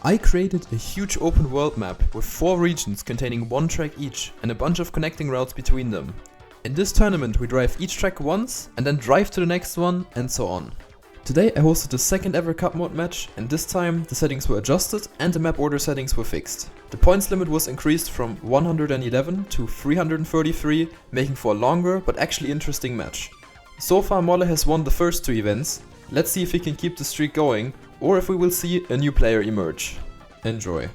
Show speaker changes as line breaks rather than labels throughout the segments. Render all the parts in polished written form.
I created a huge open world map with 4 regions containing 1 track each and a bunch of connecting routes between them. In this tournament we drive each track once and then drive to the next one and so on. Today I hosted the second ever cup mode match, and this time the settings were adjusted and the map order settings were fixed. The points limit was increased from 111 to 333, making for a longer but actually interesting match. So far Molle has won the first 2 events. Let's see if he can keep the streak going, or if we will see a new player emerge. Enjoy.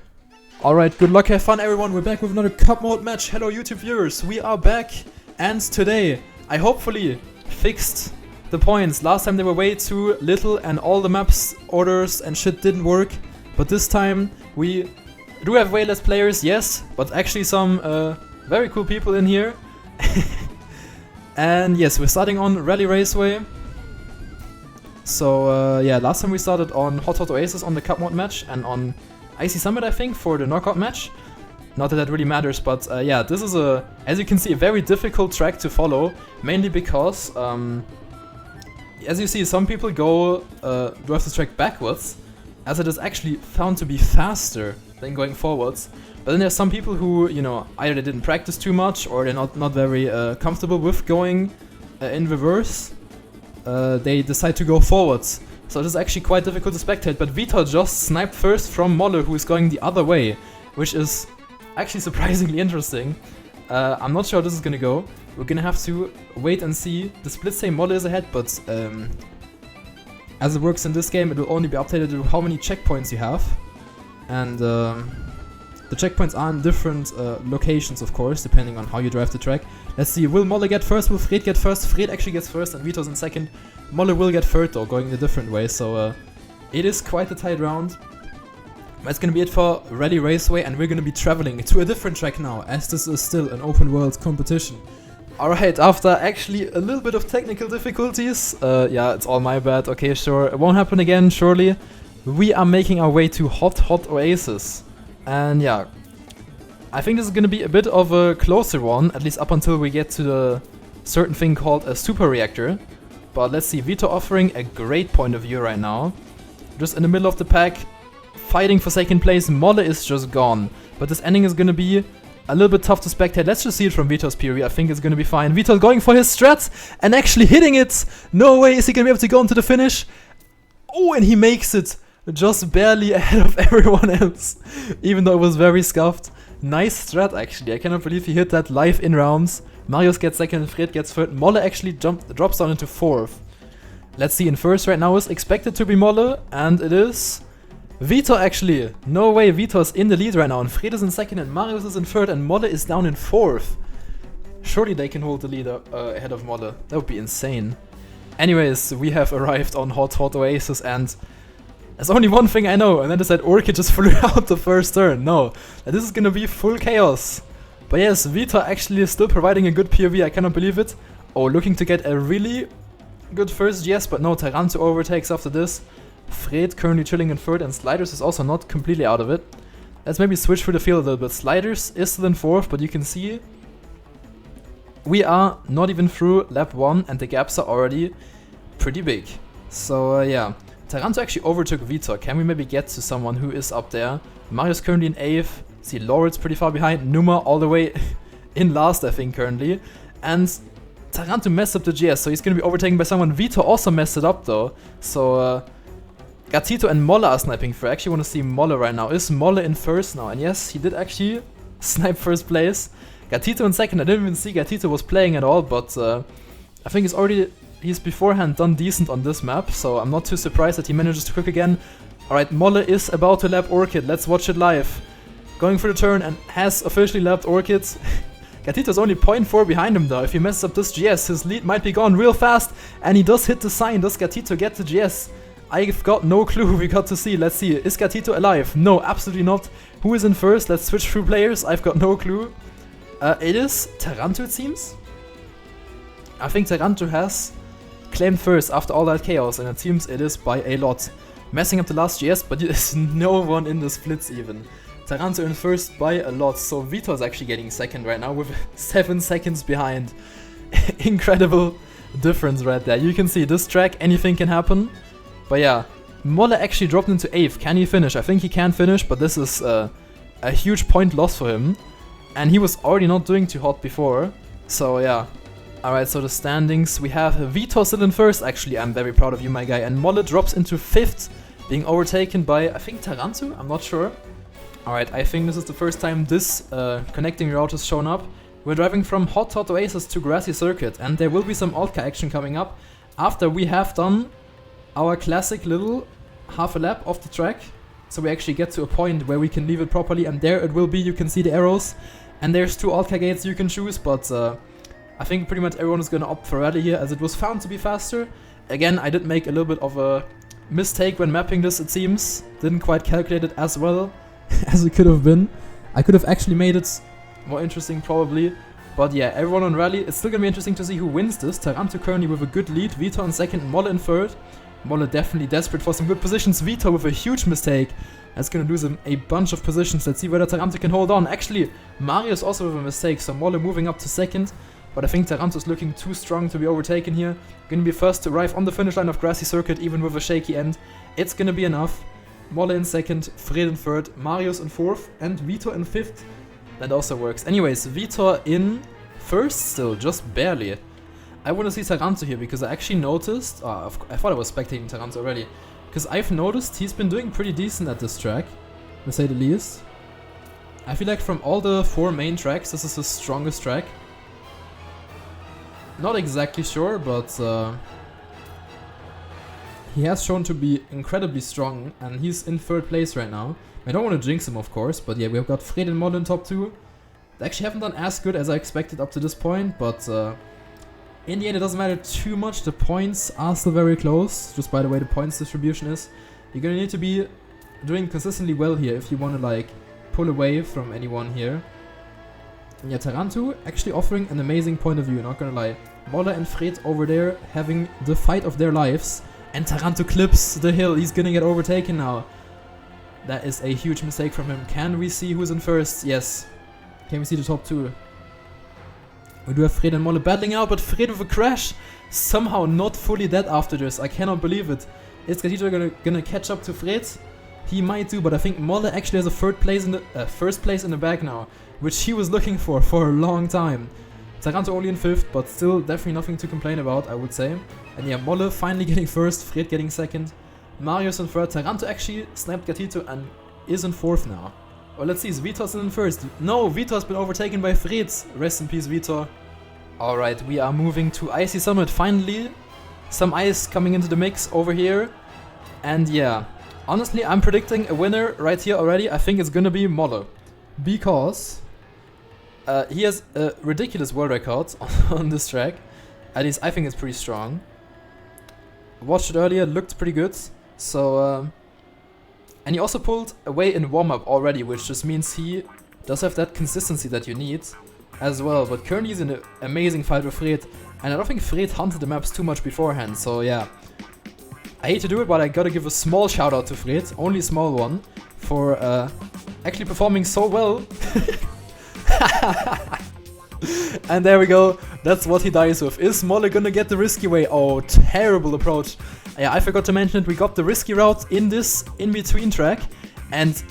Alright, good luck, have fun everyone, we're back with another cup mode match. Hello YouTube viewers, we are back, and today I hopefully fixed the points. Last time they were way too little and all the maps orders and shit didn't work, but this time we do have way less players, yes, but actually some very cool people in here. And yes, we're starting on Rally Raceway. So yeah, last time we started on Hot Oasis on the cup mode match and on Icy Summit, I think, for the knockout match. Not that that really matters, but yeah, this is as you can see, a very difficult track to follow, mainly because as you see, some people go drive the track backwards, as it is actually found to be faster than going forwards. But then there's some people who, you know, either they didn't practice too much or they're not very comfortable with going in reverse. They decide to go forwards. So this is actually quite difficult to spectate, but Vitor just sniped first from Molle, who is going the other way, which is actually surprisingly interesting. I'm not sure how this is gonna go. We're gonna have to wait and see. The splits say Molle is ahead, but as it works in this game, it will only be updated to how many checkpoints you have. And the checkpoints are in different locations, of course, depending on how you drive the track. Let's see, will Molle get first? Will Fred get first? Fred actually gets first and Vitor's in second. Molle will get third though, going a different way, so it is quite a tight round. That's gonna be it for Rally Raceway, and we're gonna be traveling to a different track now, as this is still an open world competition. Alright, after actually a little bit of technical difficulties, yeah, it's all my bad, okay, sure, it won't happen again, surely. We are making our way to Hot Oasis. And yeah, I think this is gonna be a bit of a closer one, at least up until we get to the certain thing called a super reactor. But let's see, Vitor offering a great point of view right now. Just in the middle of the pack, fighting for second place. Molle is just gone. But this ending is gonna be a little bit tough to spectate. Let's just see it from Vitor's POV. I think it's gonna be fine. Vitor going for his strats and actually hitting it. No way is he gonna be able to go into the finish. Oh, and he makes it. Just barely ahead of everyone else. Even though it was very scuffed. Nice strat actually. I cannot believe he hit that live in rounds. Marius gets second, Fred gets third. Molle actually drops down into 4th. Let's see, in first right now is expected to be Molle, and it is Vitor actually. No way, Vitor's in the lead right now, and Fred is in second, and Marius is in third, and Molle is down in 4th. Surely they can hold the lead ahead of Molle. That would be insane. Anyways, we have arrived on Hot Oasis, and there's only one thing I know, and that is that Orchid just flew out the first turn. No, this is gonna be full chaos. But yes, Vitor actually is still providing a good POV, I cannot believe it. Oh, looking to get a really good first GS, but no, Taranto overtakes after this. Fred currently chilling in third, and Sliders is also not completely out of it. Let's maybe switch through the field a little bit. Sliders is still in 4th, but you can see we are not even through lap 1, and the gaps are already pretty big. So yeah, Taranto actually overtook Vitor. Can we maybe get to someone who is up there? Marius currently in 8th. See, Laurit's pretty far behind. Numa all the way in last, I think, currently. And Taranto messed up the GS, so he's going to be overtaken by someone. Vitor also messed it up, though. So, Gatito and Molle are sniping for. I actually want to see Molle right now. Is Molle in first now? And yes, he did actually snipe first place. Gatito in second. I didn't even see Gatito was playing at all, but I think he's beforehand done decent on this map, so I'm not too surprised that he manages to cook again. Alright, Molle is about to lap Orchid. Let's watch it live. Going for the turn and has officially lapped Orchid. Gatito's only 0.4 behind him though. If he messes up this GS, his lead might be gone real fast. And he does hit the sign. Does Gatito get the GS? I've got no clue. We got to see. Let's see. Is Gatito alive? No, absolutely not. Who is in first? Let's switch through players. I've got no clue. It is Taranto, it seems. I think Taranto has claimed first after all that chaos, and it seems it is by a lot. Messing up the last GS, but there's no one in the splits even. Taranto in first by a lot, so Vitor's actually getting second right now with 7 seconds behind. Incredible difference right there. You can see this track, anything can happen. But yeah, Molle actually dropped into 8th. Can he finish? I think he can finish, but this is a huge point loss for him. And he was already not doing too hot before. So yeah. Alright, so the standings. We have Vitor still in 1st, actually. I'm very proud of you, my guy. And Molle drops into 5th, being overtaken by, I think, Taranto? I'm not sure. Alright, I think this is the first time this connecting route has shown up. We're driving from Hot Oasis to Grassy Circuit, and there will be some alt-car action coming up after we have done our classic little half a lap of the track. So we actually get to a point where we can leave it properly, and there it will be. You can see the arrows, and there's 2 alt-car gates you can choose, but I think pretty much everyone is gonna opt for rally here, as it was found to be faster. Again, I did make a little bit of a mistake when mapping this, it seems. Didn't quite calculate it as well as it could have been. I could have actually made it more interesting, probably. But yeah, everyone on rally. It's still gonna be interesting to see who wins this. Taranto currently with a good lead, Vitor in 2nd, Molle in 3rd. Molle definitely desperate for some good positions. Vitor with a huge mistake. That's gonna lose him a bunch of positions. Let's see whether Taranto can hold on. Actually, Marius also with a mistake, so Molle moving up to 2nd. But I think Taranto is looking too strong to be overtaken here. Gonna be first to arrive on the finish line of Grassy Circuit, even with a shaky end. It's gonna be enough. Molle in 2nd, Fred in 3rd, Marius in 4th, and Vitor in 5th. That also works. Anyways, Vitor in 1st still, just barely. I want to see Taranto here because I actually noticed... I thought I was spectating Taranto already. Because I've noticed he's been doing pretty decent at this track, to say the least. I feel like from all the 4 main tracks, this is the strongest track. Not exactly sure, but he has shown to be incredibly strong, and he's in 3rd place right now. I don't want to jinx him, of course, but yeah, we've got Fred and Molle in top 2. They actually haven't done as good as I expected up to this point, but in the end it doesn't matter too much. The points are still very close, just by the way the points distribution is. You're gonna need to be doing consistently well here if you want to like pull away from anyone here. And yeah, Taranto actually offering an amazing point of view, not gonna lie. Molle and Fred over there having the fight of their lives, and Taranto clips the hill. He's gonna get overtaken now. That is a huge mistake from him. Can we see who's in 1st? Yes. Can we see the top 2? We do have Fred and Molle battling out, but Fred with a crash. Somehow not fully dead after this. I cannot believe it. Is Gatito gonna catch up to Fred? He might do, but I think Molle actually has a 1st place in the bag now, which he was looking for a long time. Taranto only in 5th, but still definitely nothing to complain about, I would say. And yeah, Molle finally getting 1st, Fred getting 2nd. Marius in 3rd, Taranto actually snapped Gatito and is in 4th now. Well, let's see, is Vitor still in 1st? No, Vitor has been overtaken by Fred. Rest in peace, Vitor. Alright, we are moving to Icy Summit. Finally, some ice coming into the mix over here. And yeah, honestly, I'm predicting a winner right here already. I think it's gonna be Molle. Because he has a ridiculous world record on this track. At least I think it's pretty strong. Watched it earlier, looked pretty good. So, and he also pulled away in warm-up already, which just means he does have that consistency that you need as well. But currently he's in an amazing fight with Fred, and I don't think Fred hunted the maps too much beforehand, so yeah. I hate to do it, but I gotta give a small shout out to Fred, only a small one, for actually performing so well. And there we go, that's what he dies with. Is Molle gonna get the risky way? Oh, terrible approach. Yeah, I forgot to mention it, we got the risky route in this in-between track, and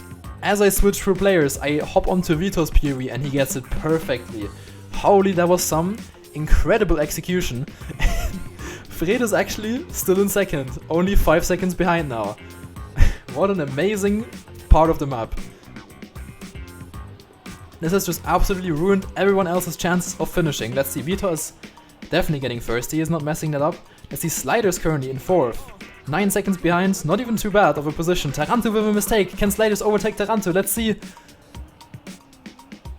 as I switch through players, I hop onto Vitor's POV and he gets it perfectly. Holy, that was some incredible execution. Fred is actually still in 2nd, only 5 seconds behind now. What an amazing part of the map. This has just absolutely ruined everyone else's chances of finishing. Let's see, Vitor is definitely getting 1st, he is not messing that up. Let's see, Sliders currently in 4th. 9 seconds behind, not even too bad of a position. Taranto with a mistake. Can Sliders overtake Taranto? Let's see.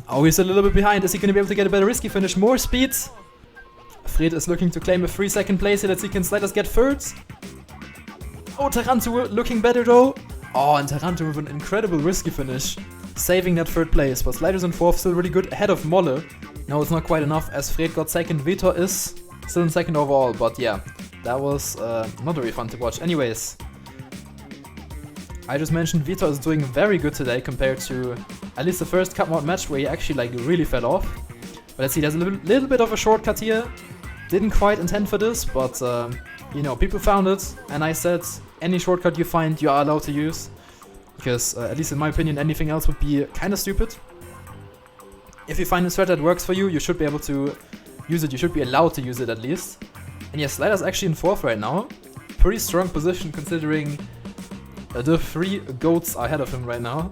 Oh, he's a little bit behind. Is he going to be able to get a better risky finish? More speed. Fred is looking to claim a 3-second place here. Let's see, can Sliders get 3rd? Oh, Taranto looking better though. Oh, and Taranto with an incredible risky finish, saving that 3rd place. But Sliders in 4th, still really good, ahead of Molle. No, it's not quite enough, as Fred got 2nd. Vitor is still in 2nd overall, but yeah, that was not very fun to watch. Anyways, I just mentioned Vitor is doing very good today compared to at least the first Cup World match where he actually like really fell off. But let's see, there's a little bit of a shortcut here. Didn't quite intend for this, but you know, people found it, and I said, any shortcut you find, you are allowed to use. Because, at least in my opinion, anything else would be kind of stupid. If you find a strat that works for you, you should be able to use it. You should be allowed to use it at least. And yeah, Slider's actually in 4th right now. Pretty strong position considering the 3 goats are ahead of him right now.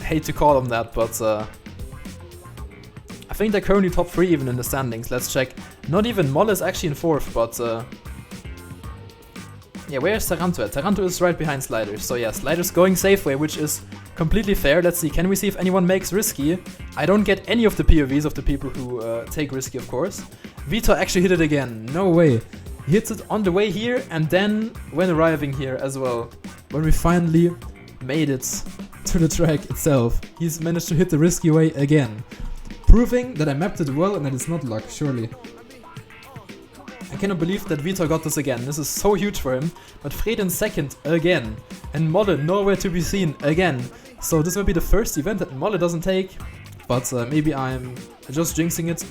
Hate to call them that, but I think they're currently top 3 even in the standings. Let's check. Not even Molle is actually in 4th, but yeah, where's Taranto at? Taranto is right behind Slider. So yeah, Slider's going safe way, which is completely fair. Let's see, can we see if anyone makes risky? I don't get any of the POVs of the people who take risky, of course. Vitor actually hit it again. No way. He hits it on the way here and then when arriving here as well. When we finally made it to the track itself, he's managed to hit the risky way again. Proving that I mapped it well and that it's not luck, surely. I cannot believe that Vitor got this again. This is so huge for him. But Fred in 2nd again. And Molle nowhere to be seen again. So this will be the first event that Molle doesn't take. But maybe I'm just jinxing it.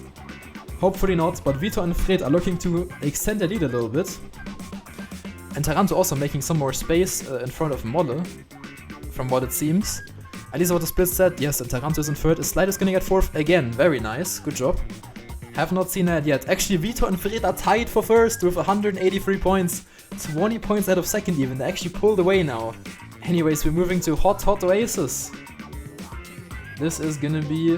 Hopefully not. But Vitor and Fred are looking to extend their lead a little bit. And Taranto also making some more space in front of Molle. From what it seems. At least what the split said. Yes, and Taranto is in 3rd. Slider's gonna get 4th again. Very nice. Good job. Have not seen that yet. Actually, Vitor and Fred are tied for 1st with 183 points. 20 points out of 2nd even. They actually pulled away now. Anyways, we're moving to Hot Oasis. This is gonna be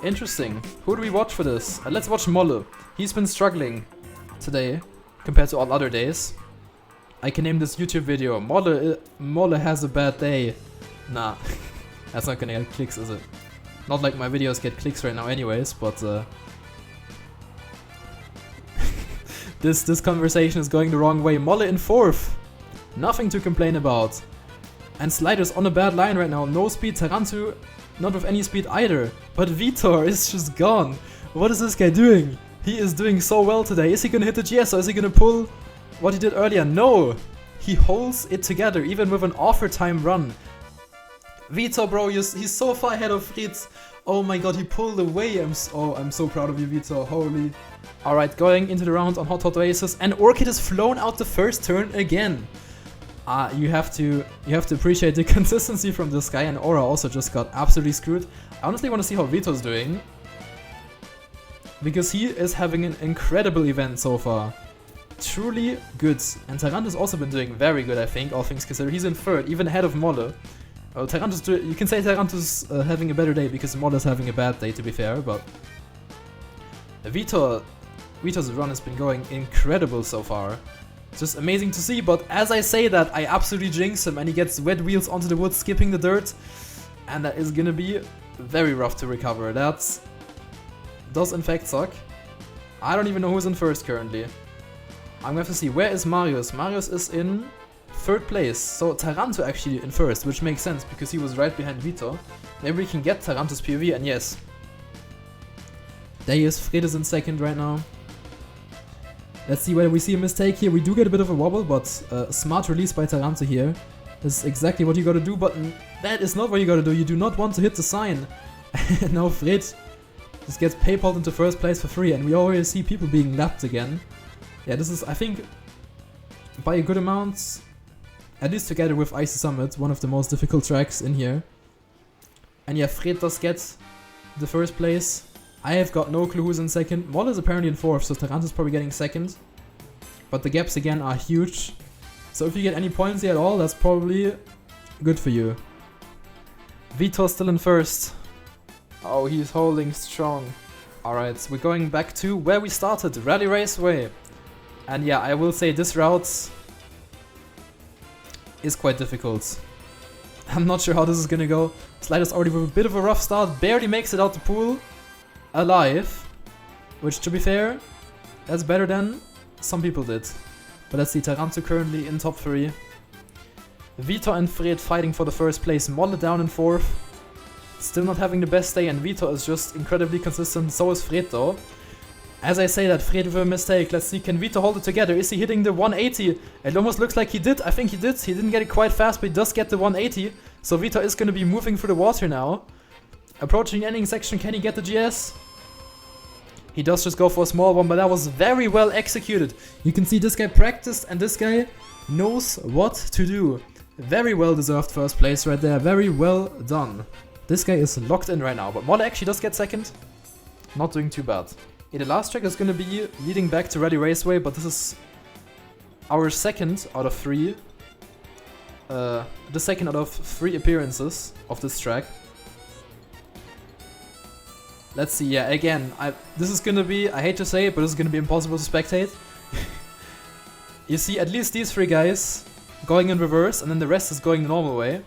interesting. Who do we watch for this? Let's watch Molle. He's been struggling today compared to all other days. I can name this YouTube video. Molle has a bad day. Nah, that's not gonna get clicks, is it? Not like my videos get clicks right now anyways, but This conversation is going the wrong way. Molle in 4th. Nothing to complain about. And Slider's on a bad line right now. No speed. Taranto not with any speed either. But Vitor is just gone. What is this guy doing? He is doing so well today. Is he gonna hit the GS or is he gonna pull what he did earlier? No. He holds it together even with an overtime run. Vitor, bro, he's so far ahead of Fritz. Oh my god, he pulled away. I'm so proud of you, Vitor. Holy. Alright, going into the round on Hot Oasis, and Orchid is flown out the first turn again. You have to appreciate the consistency from this guy, and Aura also just got absolutely screwed. I honestly want to see how Vitor's doing, because he is having an incredible event so far. Truly good. And Taranto's also been doing very good, I think, all things considered. He's in 3rd, even ahead of Molle. Well, you can say Taranto's having a better day because Molle's having a bad day, to be fair, but Vitor's run has been going incredible so far. It's just amazing to see, but as I say that, I absolutely jinx him and he gets wet wheels onto the wood, skipping the dirt, and that is gonna be very rough to recover. That does in fact suck. I don't even know who's in 1st currently. I'm gonna have to see, where is Marius? Marius is in 3rd place, so Taranto actually in 1st, which makes sense because he was right behind Vitor. Maybe we can get Taranto's POV, and yes. There he is, Fred is in 2nd right now. Let's see whether we see a mistake here. We do get a bit of a wobble, but smart release by Taranto here. This is exactly what you gotta do, but that is not what you gotta do. You do not want to hit the sign. Now Fred just gets PayPal'd into 1st place for free, and we already see people being lapped again. Yeah, this is, I think, by a good amount, at least together with Icy Summit, one of the most difficult tracks in here. And yeah, Fred does get the 1st place. I have got no clue who's in 2nd. Molle is apparently in 4th, so Taranto's probably getting 2nd. But the gaps again are huge. So if you get any points here at all, that's probably good for you. Vitor's still in 1st. Oh, he's holding strong. Alright, so we're going back to where we started, Rally Raceway. And yeah, I will say this route is quite difficult. I'm not sure how this is gonna go. Slider's already with a bit of a rough start, barely makes it out the pool alive. Which, to be fair, that's better than some people did. But let's see, Taranto currently in top 3. Vitor and Fred fighting for the 1st place, Molle down in 4th. Still not having the best day, and Vitor is just incredibly consistent, so is Fred though. As I say that, Fred with a mistake. Let's see, can Vitor hold it together? Is he hitting the 180? It almost looks like he did. I think he did. He didn't get it quite fast, but he does get the 180. So Vitor is going to be moving through the water now. Approaching the ending section, can he get the GS? He does just go for a small one, but that was very well executed. You can see this guy practiced and this guy knows what to do. Very well deserved first place right there. Very well done. This guy is locked in right now, but Molle actually does get second. Not doing too bad. Yeah, the last track is going to be leading back to Rally Raceway, but this is our second out of 3. The second out of 3 appearances of this track. Let's see, yeah, again, this is gonna be, I hate to say it, but this is gonna be impossible to spectate. You see at least these 3 guys going in reverse, and then the rest is going the normal way.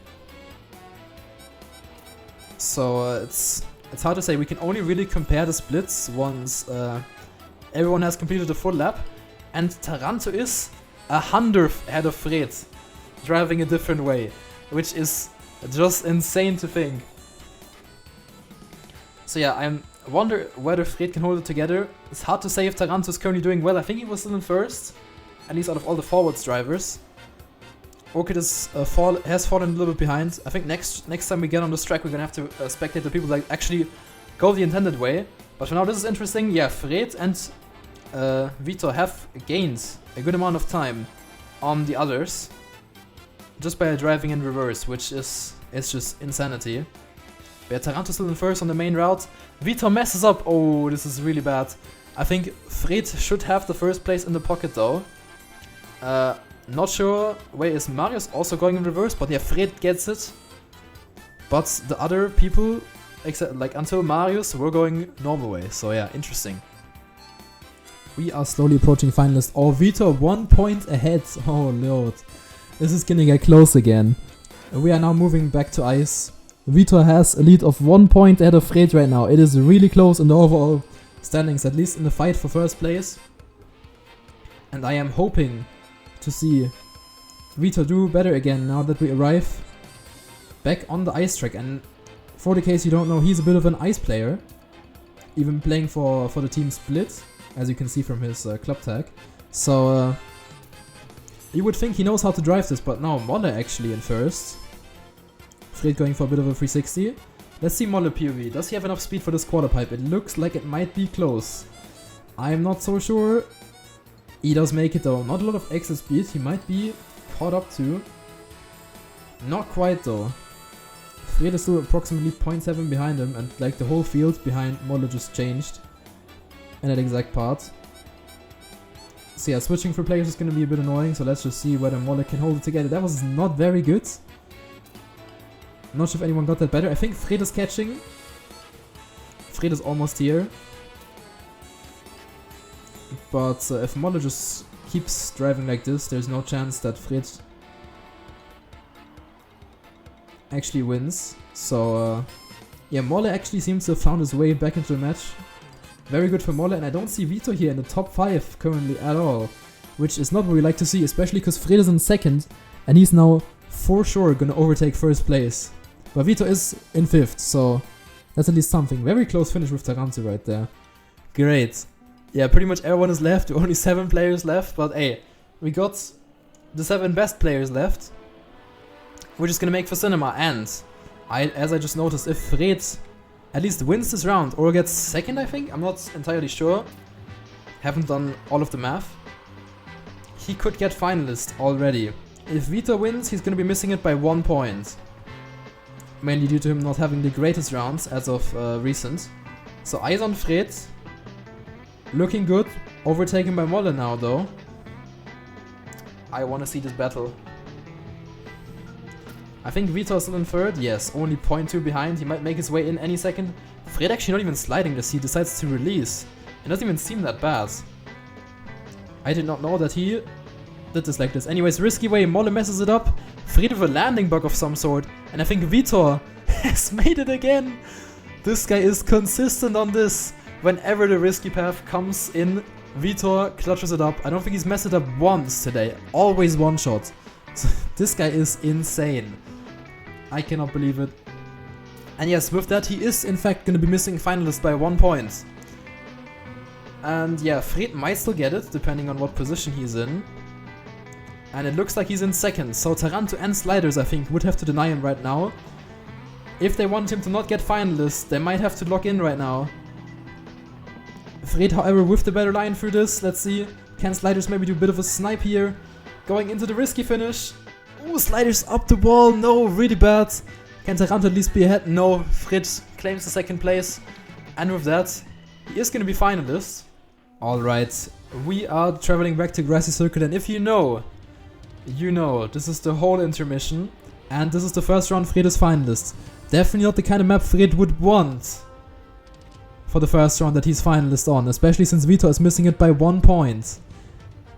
So it's hard to say, we can only really compare the splits once everyone has completed a full lap. And Taranto is 100th ahead of Fred, driving a different way, which is just insane to think. So yeah, I wonder whether Fred can hold it together. It's hard to say if Taranto is currently doing well. I think he was still in first, at least out of all the forwards drivers. Orchid is, has fallen a little bit behind. I think next time we get on this track, we're gonna have to spectate the people that actually go the intended way. But for now, this is interesting. Yeah, Fred and Vitor have gained a good amount of time on the others just by driving in reverse, which is just insanity. Yeah, Taranto still in first on the main route. Vitor messes up. Oh, this is really bad. I think Fred should have the first place in the pocket though. Not sure where is Marius also going in reverse, but yeah, Fred gets it. But the other people, except like until Marius, were going normal way. So yeah, interesting. We are slowly approaching finalist. Oh, Vitor 1 point ahead. Oh lord, this is gonna get close again. We are now moving back to ice. Vitor has a lead of 1 point ahead of Fred right now. It is really close in the overall standings, at least in the fight for first place. And I am hoping to see Vitor do better again now that we arrive back on the ice track. And for the case you don't know, he's a bit of an ice player, even playing for the team Split, as you can see from his club tag. So you would think he knows how to drive this, but now Molle actually in first. Fred going for a bit of a 360. Let's see Molle POV. Does he have enough speed for this quarter pipe? It looks like it might be close. I'm not so sure. He does make it though. Not a lot of exit speed. He might be caught up to. Not quite though. Fred is still approximately 0.7 behind him, and like the whole field behind Molle just changed in that exact part. So yeah, switching for players is going to be a bit annoying, so let's just see whether Molle can hold it together. That was not very good. Not sure if anyone got that better. I think Fred is catching. Fred is almost here. But if Molle just keeps driving like this, there's no chance that Fred actually wins. So yeah, Molle actually seems to have found his way back into the match. Very good for Molle, and I don't see Vitor here in the top 5 currently at all, which is not what we like to see, especially because Fred is in second, and he's now for sure gonna overtake first place. But Vitor is in 5th, so that's at least something. Very close finish with Taranto right there. Great. Yeah, pretty much everyone is left. Only 7 players left, but hey, we got the 7 best players left, which is gonna make for cinema. And as I just noticed, if Fred at least wins this round or gets second, I think, I'm not entirely sure, haven't done all of the math, he could get finalist already. If Vitor wins, he's gonna be missing it by 1 point. Mainly due to him not having the greatest rounds as of recent. So eyes on Fred. Looking good. Overtaken by Molle now though. I want to see this battle. I think Vitor is still in 3rd. Yes, only 0.2 behind. He might make his way in any second. Fred actually not even sliding this. He decides to release. It doesn't even seem that bad. I did not know that he did this like this. Anyways, risky way. Molle messes it up. Fred with a landing bug of some sort. And I think Vitor has made it again. This guy is consistent on this. Whenever the risky path comes in, Vitor clutches it up. I don't think he's messed it up once today. Always one shot. So this guy is insane. I cannot believe it. And yes, with that, he is in fact going to be missing finalist by 1 point. And yeah, Fred might still get it, depending on what position he's in. And it looks like he's in 2nd, so Taranto and Sliders, I think, would have to deny him right now. If they want him to not get finalist, they might have to lock in right now. Fred, however, with the better line through this. Let's see. Can Sliders maybe do a bit of a snipe here? going into the risky finish. Ooh, sliders up the wall. No, really bad. Can Taranto at least be ahead? No, Fritz claims the second place. And with that, he is going to be finalist. Alright, we are traveling back to Grassy Circuit, and if you know, this is the whole intermission. And this is the first round Fred is finalist. Definitely not the kind of map Fred would want for the first round that he's finalist on, especially since Vitor is missing it by 1 point.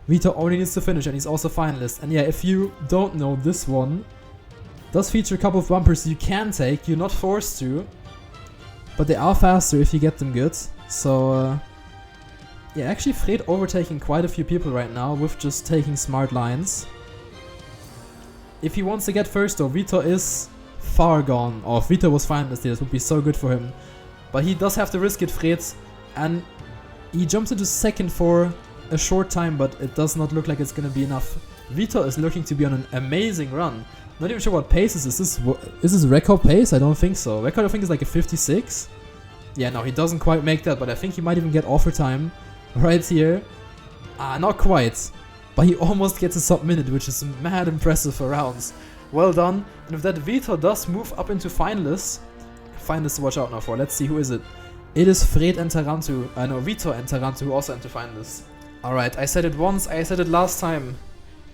Vitor only needs to finish and he's also finalist. And yeah, if you don't know, this one does feature a couple of bumpers you can take, you're not forced to, but they are faster if you get them good. So yeah, actually Fred overtaking quite a few people right now with just taking smart lines. If he wants to get first though, Vitor is far gone. Or if Vitor was finalist here, this would be so good for him. But he does have to risk it, Fred, and he jumps into second for a short time, but it does not look like it's gonna be enough. Vitor is looking to be on an amazing run. Not even sure what pace is this. Is this record pace? I don't think so. Record I think is like a 56. Yeah, no, he doesn't quite make that, but I think he might even get offer time right here. Not quite. But he almost gets a sub-minute, which is mad impressive for rounds. Well done. And with that, Vitor does move up into finalists. Finalists to watch out now for. Let's see, who is it? It is Fred and Taranto. No, Vitor and Taranto who also enter finalists. Alright, I said it once, I said it last time.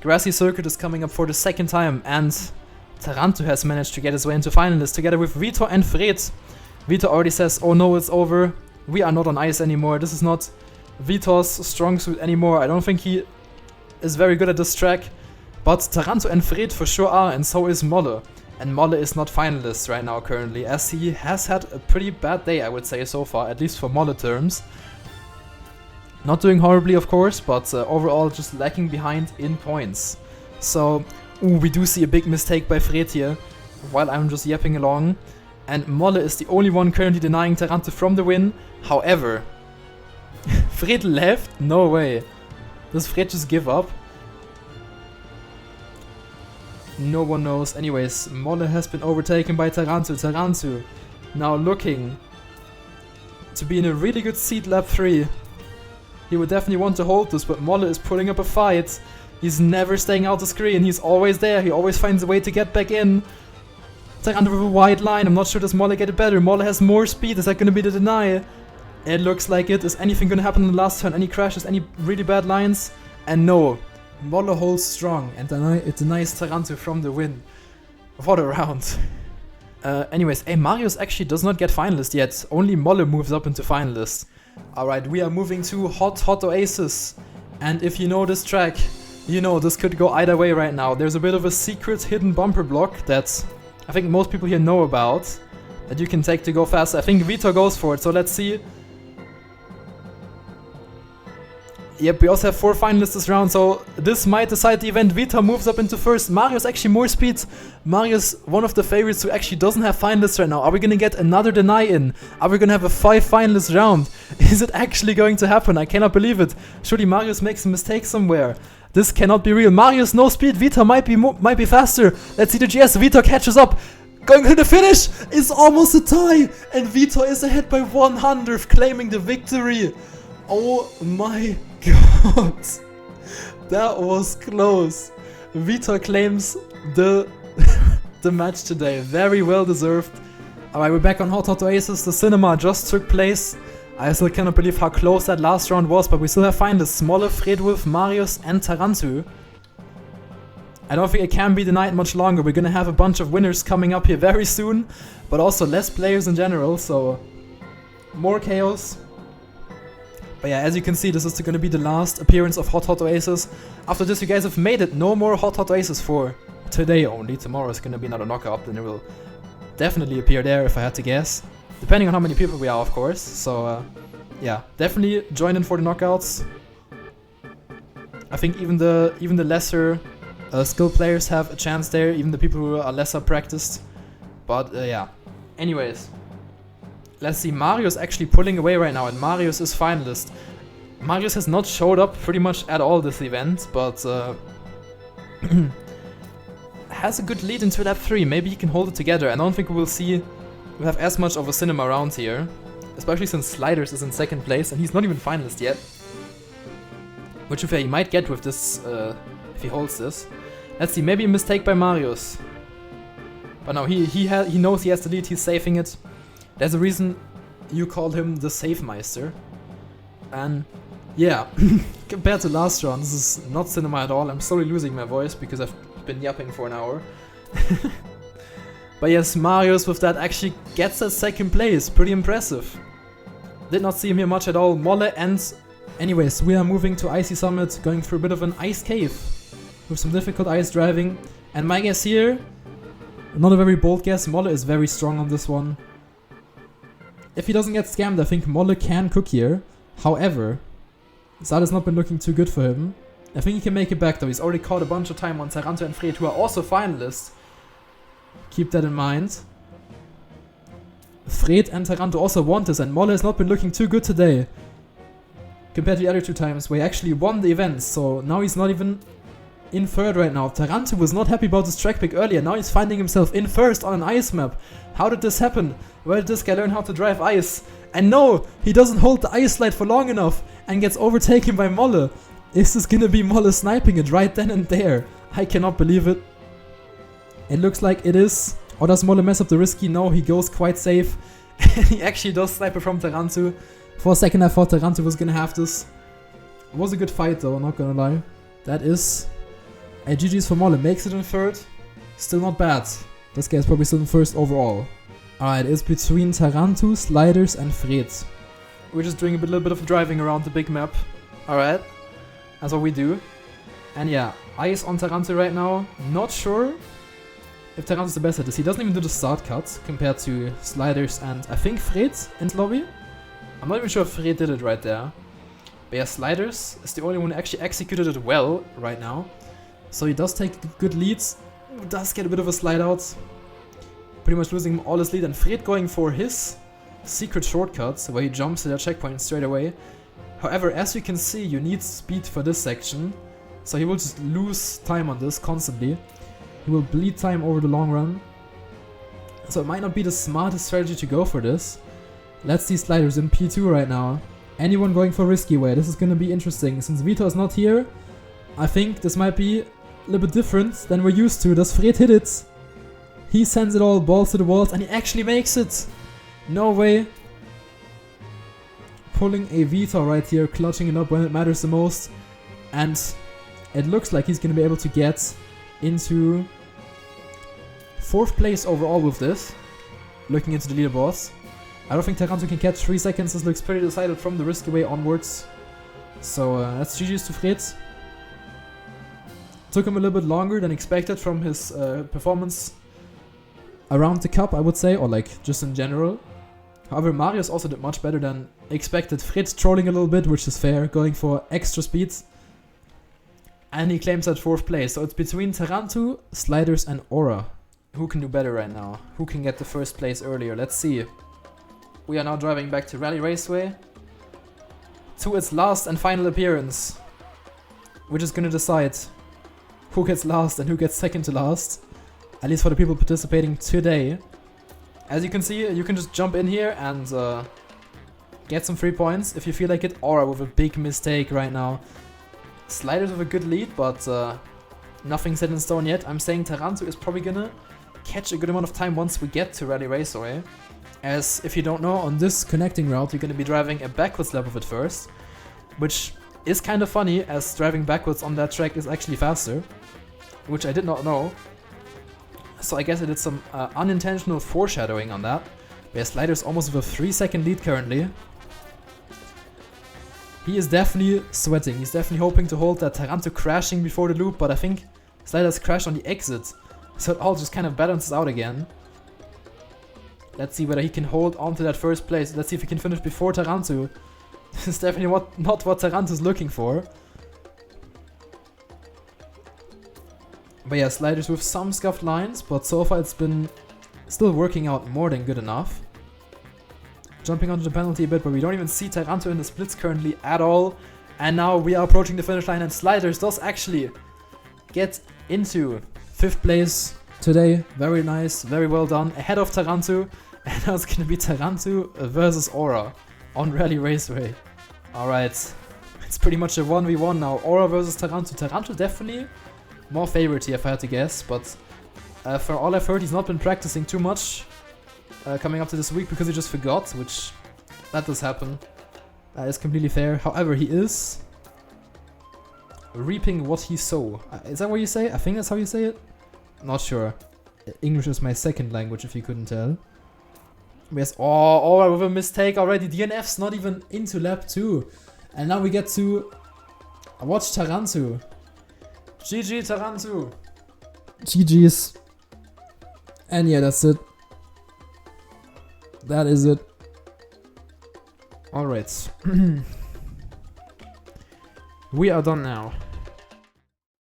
Grassy Circuit is coming up for the second time, and Taranto has managed to get his way into finalists together with Vitor and Fred. Vitor already says, oh no, it's over. We are not on ice anymore. This is not Vitor's strong suit anymore. I don't think he is very good at this track, but Taranto and Fred for sure are, and so is Molle. And Molle is not finalist right now currently, as he has had a pretty bad day, I would say, so far, at least for Molle terms. Not doing horribly, of course, but overall just lagging behind in points. So, we do see a big mistake by Fred here, while I'm just yapping along. And Molle is the only one currently denying Taranto from the win. However, Fred left? No way. Does Fred just give up? No one knows. Anyways, Molle has been overtaken by Taranto. Taranto now looking to be in a really good seat lap 3. He would definitely want to hold this, but Molle is putting up a fight. He's never staying out the screen. He's always there. He always finds a way to get back in. Taranto with a wide line. I'm not sure, does Molle get it better? Molle has more speed. Is that going to be the deny? It looks like it. Is anything going to happen in the last turn? Any crashes? Any really bad lines? And no. Molle holds strong and it denies Taranto from the win. What a round. Anyways, Marius actually does not get finalist yet. Only Molle moves up into finalist. Alright, we are moving to Hot Oasis. And if you know this track, you know this could go either way right now. There's a bit of a secret hidden bumper block that I think most people here know about, that you can take to go faster. I think Vitor goes for it, so let's see. Yep, we also have 4 finalists this round, so this might decide the event. Vitor moves up into first. Marius actually more speed. Marius, one of the favorites who actually doesn't have finalists right now. Are we gonna get another deny in? Are we gonna have a 5 finalist round? Is it actually going to happen? I cannot believe it. Surely Marius makes a mistake somewhere. This cannot be real. Marius, no speed. Vitor might be faster. Let's see the GS. Vitor catches up. Going to the finish. It's almost a tie. And Vitor is ahead by 100th, claiming the victory. Oh my god. That was close. Vitor claims the match today. Very well deserved. Alright, we're back on Hot Oasis. The cinema just took place. I still cannot believe how close that last round was, but we still have finalists. Molle, Fredwolf, Marius and Taranto. I don't think it can be denied much longer. We're gonna have a bunch of winners coming up here very soon, but also less players in general, so more chaos. But yeah, as you can see, this is gonna be the last appearance of Hot Oasis. After this, you guys have made it. No more Hot Oasis for today only. Tomorrow is gonna be another knockout, and it will definitely appear there if I had to guess. Depending on how many people we are, of course. So yeah, definitely join in for the knockouts. I think even the lesser skilled players have a chance there, even the people who are lesser practiced. But yeah. Anyways, let's see. Marius actually pulling away right now, and Marius is finalist. Marius has not showed up pretty much at all this event, but has a good lead into lap 3. Maybe he can hold it together. I don't think we will see. We have as much of a cinema round here, especially since Sliders is in second place and he's not even finalist yet. which if he might get with this, if he holds this. Let's see, maybe a mistake by Marius. But no, he knows he has the lead, he's saving it. There's a reason you called him the Save Meister. And yeah, compared to last round, this is not cinema at all. I'm slowly losing my voice because I've been yapping for an hour. But yes, Marius with that actually gets that second place. Pretty impressive. Did not see him here much at all. Molle and... Anyways, we are moving to Icy Summit, going through a bit of an ice cave with some difficult ice driving. And my guess here, not a very bold guess, Molle is very strong on this one. If he doesn't get scammed, I think Molle can cook here. However, Zad has not been looking too good for him. I think he can make it back though. He's already caught a bunch of time on Taranto and Fred, who are also finalists. Keep that in mind. Fred and Taranto also won this, and Molle has not been looking too good today. Compared to the other two times where he actually won the event, so now he's not even in third right now. Taranto was not happy about his track pick earlier, now he's finding himself in first on an ice map. How did this happen? Where did this guy learn how to drive ice? And no, he doesn't hold the ice slide for long enough and gets overtaken by Molle. Is this gonna be Molle sniping it right then and there? I cannot believe it. It looks like it is. Or does Molle mess up the risky? No, he goes quite safe. And he actually does snipe it from Taranto. For a second I thought Taranto was gonna have this. It was a good fight though, not gonna lie. That is a GG's for Molle. Makes it in third. Still not bad. This guy is probably still in first overall. Alright, it's between Taranto, Sliders and Fred. We're just doing a little bit of driving around the big map. Alright, that's what we do. And yeah, ice on Taranto right now. Not sure if Taranto's the best at this. He doesn't even do the start cut compared to Sliders and I think Fred in the lobby. I'm not even sure if Fred did it right there. But yeah, Sliders is the only one who actually executed it well right now. So he does take good leads. Does get a bit of a slide out. Pretty much losing all his lead, and Fred going for his secret shortcuts where he jumps to that checkpoint straight away. However, as you can see, you need speed for this section. So he will just lose time on this constantly. He will bleed time over the long run. So it might not be the smartest strategy to go for this. Let's see Sliders in P2 right now. Anyone going for risky way? This is going to be interesting. Since Vito is not here, I think this might be a little bit different than we're used to. Does Fred hit it? He sends it all balls to the walls and he actually makes it. No way. Pulling a Vito right here, clutching it up when it matters the most. And it looks like he's going to be able to get into 4th place overall with this. Looking into the leaderboards. I don't think Taranto can catch 3 seconds. This looks pretty decided from the risky way onwards. So that's GG's to Fred. Took him a little bit longer than expected from his performance around the cup, I would say, or like just in general. However, Marius also did much better than expected. Fred trolling a little bit, which is fair, going for extra speed. And he claims that 4th place. So it's between Taranto, Sliders and Aura. Who can do better right now? Who can get the 1st place earlier? Let's see. We are now driving back to Rally Raceway to its last and final appearance, which is going to decide who gets last and who gets second to last. At least for the people participating today. As you can see, you can just jump in here and get some free points if you feel like it. Aura with a big mistake right now. Sliders with a good lead, but nothing set in stone yet. I'm saying Taranto is probably gonna catch a good amount of time once we get to Rally Raceway. As if you don't know, on this connecting route you're gonna be driving a backwards lap of it first. Which is kind of funny, as driving backwards on that track is actually faster. Which I did not know. So I guess I did some unintentional foreshadowing on that. Where Sliders almost with a 3-second lead currently. He is definitely sweating. He's definitely hoping to hold that Taranto crashing before the loop. But I think Sliders crashed on the exit. So it all just kind of balances out again. Let's see whether he can hold on to that 1st place. Let's see if he can finish before Taranto. This is definitely not what Taranto is looking for. But yeah, Sliders with some scuffed lines, but so far it's been still working out more than good enough. Jumping onto the penalty a bit, but we don't even see Taranto in the splits currently at all. And now we are approaching the finish line, and Sliders does actually get into 5th place today. Very nice, very well done. Ahead of Taranto, and now it's gonna be Taranto versus Aura on Rally Raceway. Alright, It's pretty much a 1v1 now. Aura versus Taranto. Taranto definitely more favorite here if I had to guess, but for all I've heard, he's not been practicing too much coming up to this week because he just forgot, which that does happen. That is completely fair. However, he is reaping what he sow. Is that what you say? I think that's how you say it. Not sure. English is my second language, if you couldn't tell. Yes. Oh, with a mistake already. DNF's not even into lap 2. And now we get to watch Taranto. GG Taranto. GG's. And yeah, that's it. That is it. Alright. We are done now.